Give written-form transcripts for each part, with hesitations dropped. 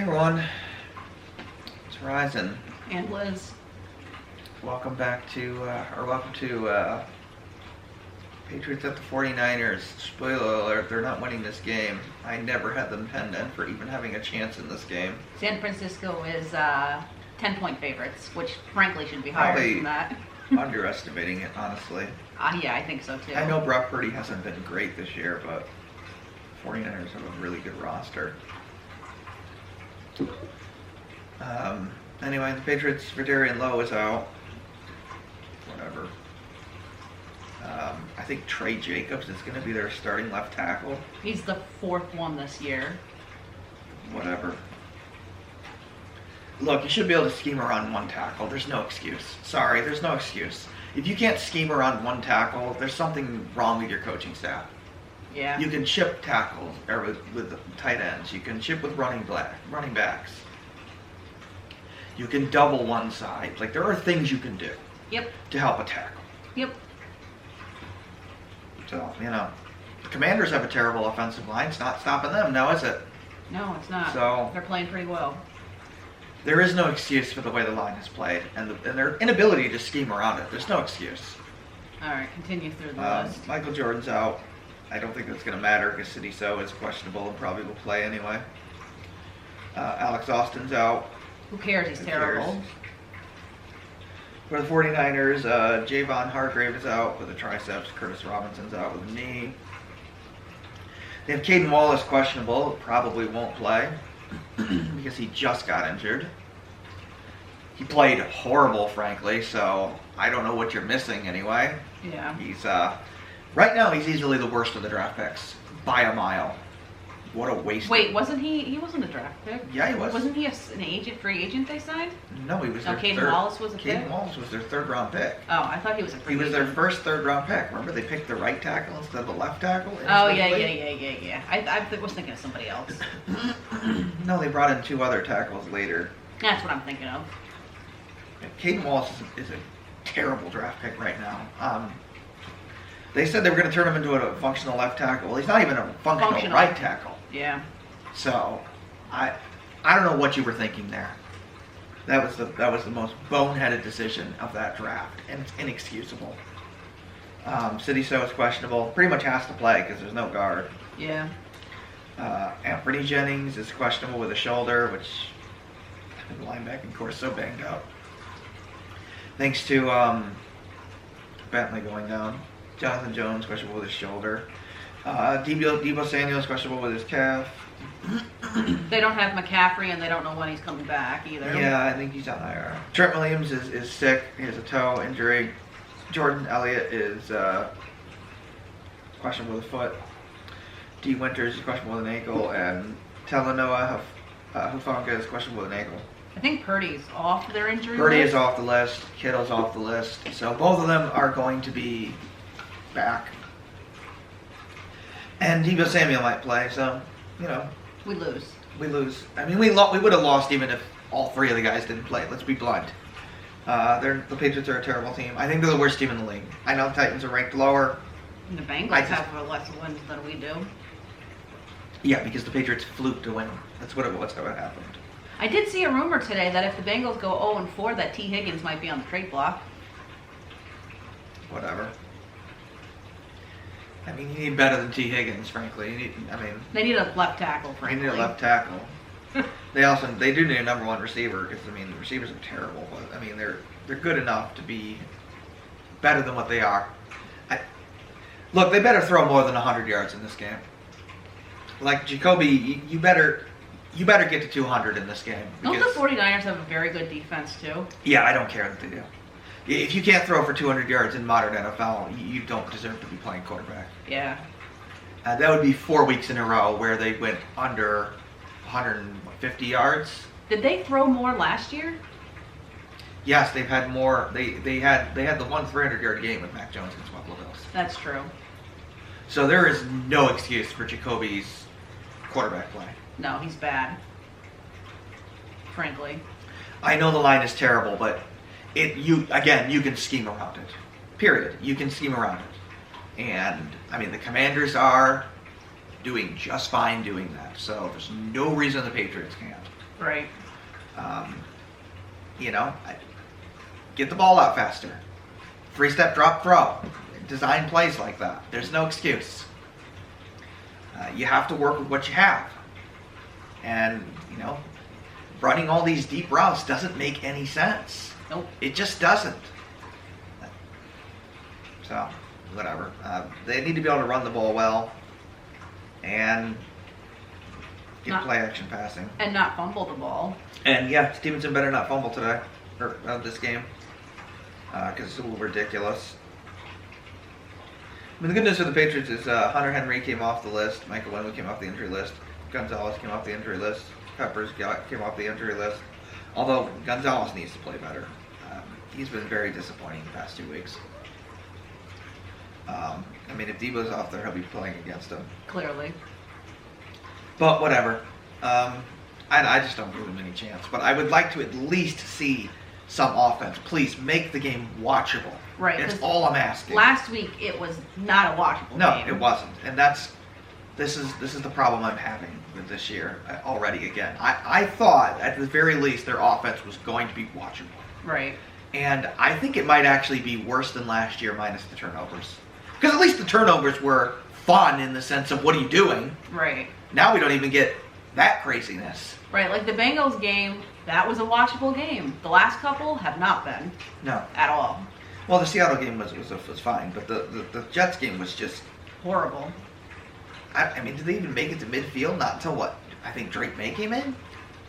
Hey everyone, it's Ryzen. And Liz. Welcome to Patriots at the 49ers. Spoiler alert, they're not winning this game. I never had them penned in for even having a chance in this game. San Francisco is 10-point favorites, which frankly should be higher than that. Underestimating it, honestly. Yeah, I think so too. I know Brock Purdy hasn't been great this year, but 49ers have a really good roster. Anyway, the Patriots, Verdarian Lowe is out. Whatever. I think Trey Jacobs is going to be their starting left tackle. He's the fourth one this year. Whatever. Look, you should be able to scheme around one tackle. There's no excuse. Sorry, there's no excuse. If you can't scheme around one tackle, there's something wrong with your coaching staff. Yeah. You can chip tackles or with the tight ends. You can chip with running backs. You can double one side. Like, there are things you can do. Yep. To help a tackle. Yep. So, the Commanders have a terrible offensive line. It's not stopping them now, is it? No, it's not. So they're playing pretty well. There is no excuse for the way the line is played and their inability to scheme around it. There's no excuse. All right, continue through the list. Michael Jordan's out. I don't think that's going to matter because City So is questionable and probably will play anyway. Alex Austin's out. Who cares? He's terrible. For the 49ers, Javon Hargrave is out with a triceps. Curtis Robinson's out with a knee. They have Caden Wallace questionable. Probably won't play because he just got injured. He played horrible, frankly, so I don't know what you're missing anyway. Yeah. He's right now he's easily the worst of the draft picks by a mile. What a waste. Wait, wasn't he? He wasn't a draft pick. Yeah, he was. Wasn't he an free agent they signed? No, he was their Caden Wallace was a pick? Caden Wallace was their third-round pick. Oh, I thought he was a free agent. He was their first third-round pick. Remember, they picked the right tackle instead of the left tackle? Oh, yeah. I was thinking of somebody else. No, they brought in two other tackles later. That's what I'm thinking of. Caden Wallace is a terrible draft pick right now. They said they were going to turn him into a functional left tackle. Well, he's not even a functional right tackle. Yeah. So, I don't know what you were thinking there. That was the most boneheaded decision of that draft, and it's inexcusable. City So is questionable. Pretty much has to play because there's no guard. Yeah. Anthony Jennings is questionable with a shoulder, which the linebacking core is so banged up. Thanks to Bentley going down. Jonathan Jones questionable with his shoulder. Deebo Samuel is questionable with his calf. They don't have McCaffrey, and they don't know when he's coming back either. Yeah, I think he's on IR. Trent Williams is sick. He has a toe injury. Jordan Elliott is questionable with a foot. D. Winters is questionable with an ankle. And Talanoa Hufanga is questionable with an ankle. I think Purdy's off their injury Purdy list. is off the list. Kittle's off the list. So both of them are going to be back. And Deebo Samuel might play, so, We lose. We lose. I mean, we would have lost even if all three of the guys didn't play. Let's be blunt. The Patriots are a terrible team. I think they're the worst team in the league. I know the Titans are ranked lower. And the Bengals have less wins than we do. Yeah, because the Patriots fluked to win. That's what happened. I did see a rumor today that if the Bengals go 0-4, that T. Higgins might be on the trade block. Whatever. I mean, you need better than T. Higgins, frankly. They need a left tackle, frankly. They need a left tackle. They do need a number one receiver because the receivers are terrible, but they're good enough to be better than what they are. Look, they better throw more than 100 yards in this game. Like Jacoby, you better get to 200 in this game. Don't the 49ers have a very good defense too? Yeah, I don't care that they do. If you can't throw for 200 yards in modern NFL, you don't deserve to be playing quarterback. Yeah. That would be 4 weeks in a row where they went under 150 yards. Did they throw more last year? Yes, they've had more. They had the one 300-yard game with Mac Jones against Buffalo Bills. That's true. So there is no excuse for Jacoby's quarterback play. No, he's bad. Frankly. I know the line is terrible, but you can scheme around it. Period. You can scheme around it. And the Commanders are doing just fine doing that. So there's no reason the Patriots can't. Right. Get the ball out faster. 3-step drop throw. Design plays like that. There's no excuse. You have to work with what you have. And, running all these deep routes doesn't make any sense. Nope. It just doesn't. So, whatever. They need to be able to run the ball well and get play action passing. And not fumble the ball. And yeah, Stevenson better not fumble today, or this game, because it's a little ridiculous. I mean, the good news for the Patriots is Hunter Henry came off the list, Michael Winwood came off the injury list, Gonzalez came off the injury list, Peppers came off the injury list, although Gonzalez needs to play better. He's been very disappointing the past 2 weeks. If Debo's off there, he'll be playing against him. Clearly. But whatever. I just don't give him any chance. But I would like to at least see some offense. Please make the game watchable. Right. That's all I'm asking. Last week it was not a watchable game. No, it wasn't. And this is the problem I'm having with this year already again. I thought at the very least their offense was going to be watchable. Right. And I think it might actually be worse than last year minus the turnovers. Because at least the turnovers were fun in the sense of what are you doing? Right. Now we don't even get that craziness. Right, like the Bengals game, that was a watchable game. The last couple have not been. No. At all. Well, the Seattle game was fine, but the Jets game was just horrible. Did they even make it to midfield? Not until what? I think Drake May came in?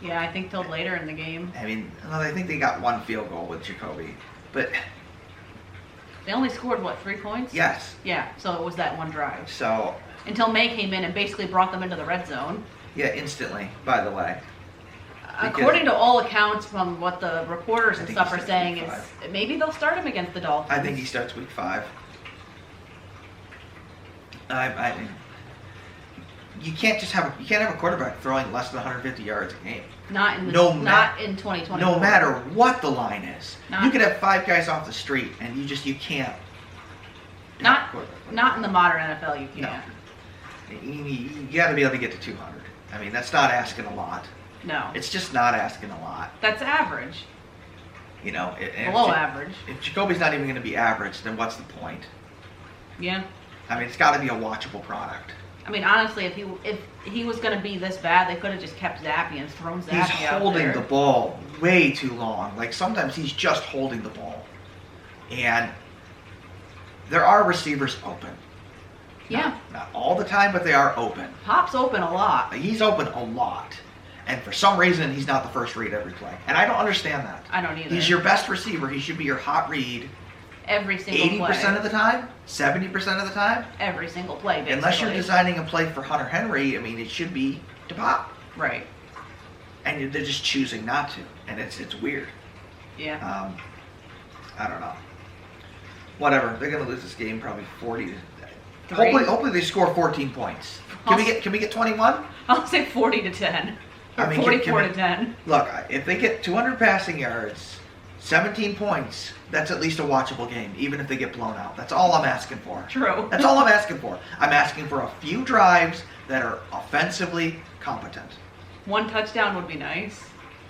Yeah, I think till later in the game. I think they got one field goal with Jacoby. But they only scored, 3 points? Yes. Yeah, so it was that one drive. So until May came in and basically brought them into the red zone. Yeah, instantly, by the way. According to all accounts from what the reporters and stuff are saying, is maybe they'll start him against the Dolphins. I think he starts week 5. You can't have a quarterback throwing less than 150 yards a game. Not in 2024. No matter what the line is. You could have 5 guys off the street and you can't. Not in the modern NFL you can't. No. You got to be able to get to 200. That's not asking a lot. No. It's just not asking a lot. That's average. Below average. If Jacoby's not even going to be average, then what's the point? Yeah. It's got to be a watchable product. Honestly, if he was going to be this bad, they could have just kept Zappy and thrown Zappy out there. He's holding the ball way too long. Sometimes he's just holding the ball. And there are receivers open. Yeah. Not all the time, but they are open. Pop's open a lot. He's open a lot. And for some reason, he's not the first read every play. And I don't understand that. I don't either. He's your best receiver. He should be your hot read. Every single 80% play. of the time? 70% of the time? Every single play, basically. Unless you're designing a play for Hunter Henry, it should be to Pop. Right. And they're just choosing not to. And it's weird. Yeah. I don't know. Whatever. They're going to lose this game probably 40 to... Hopefully they score 14 points. Can we get 21? I'll say 40 to 10. Or 44 to 10. Look, if they get 200 passing yards, 17 points, that's at least a watchable game, even if they get blown out. That's all I'm asking for. True. That's all I'm asking for. I'm asking for a few drives that are offensively competent. 1 touchdown would be nice.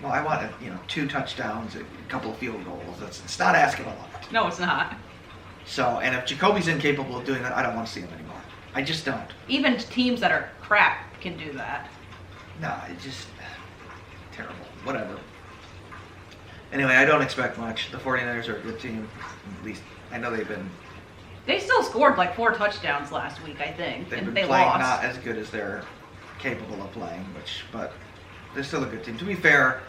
Well, I want 2 touchdowns, a couple of field goals. It's not asking a lot. No, it's not. So, and if Jacoby's incapable of doing that, I don't want to see him anymore. I just don't. Even teams that are crap can do that. No, it's just terrible. Whatever. Anyway, I don't expect much. The 49ers are a good team. At least, I know they've been... They still scored 4 touchdowns last week, I think. They've and been they playing lost. Not as good as they're capable of playing, but they're still a good team. To be fair,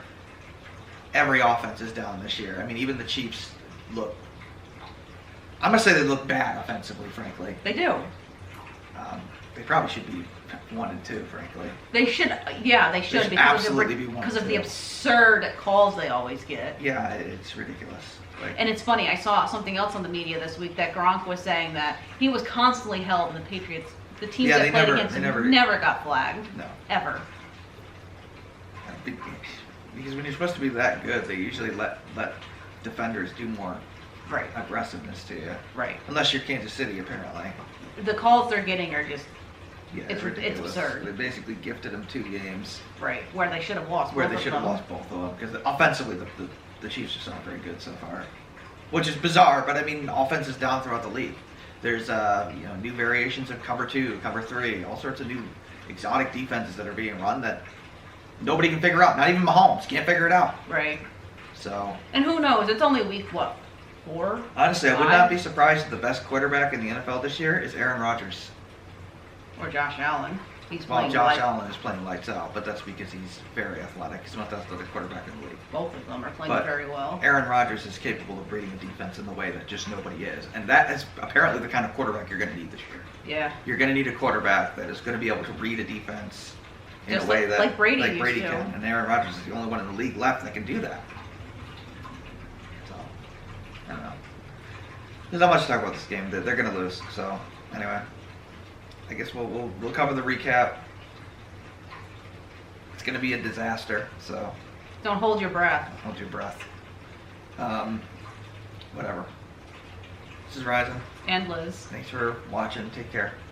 every offense is down this year. Even the Chiefs look... I'm going to say they look bad offensively, frankly. They do. They probably should be 1-2, frankly. They should, yeah, they should. Because of the absurd calls they always get. Yeah, it's ridiculous. And it's funny, I saw something else on the media this week that Gronk was saying that he was constantly held, and the Patriots, the teams that played against him, never got flagged. No. Ever. Because when you're supposed to be that good, they usually let defenders do more aggressiveness to you. Right. Unless you're Kansas City, apparently. The calls they're getting are just Yeah, it's absurd. They basically gifted them 2 games. Right, where they should have lost. Where they should have lost both of them because offensively the Chiefs just aren't very good so far, which is bizarre. But I mean, offense is down throughout the league. There's new variations of cover 2, cover 3, all sorts of new exotic defenses that are being run that nobody can figure out. Not even Mahomes can't figure it out. Right. So. And who knows? It's only week 4? Honestly, 5? I would not be surprised if the best quarterback in the NFL this year is Aaron Rodgers. Or Josh Allen. Josh Allen is playing lights out, but that's because he's very athletic. He's not the athletic quarterback in the league. Both of them are playing very well. Aaron Rodgers is capable of reading a defense in the way that just nobody is. And that is apparently the kind of quarterback you're going to need this year. Yeah. You're going to need a quarterback that is going to be able to read a defense in just a way that Brady can. And Aaron Rodgers is the only one in the league left that can do that. So, I don't know. There's not much to talk about this game. They're going to lose. So, anyway. I guess we'll cover the recap. It's going to be a disaster, so don't hold your breath. Hold your breath. Whatever. This is Ryzen. And Liz. Thanks for watching. Take care.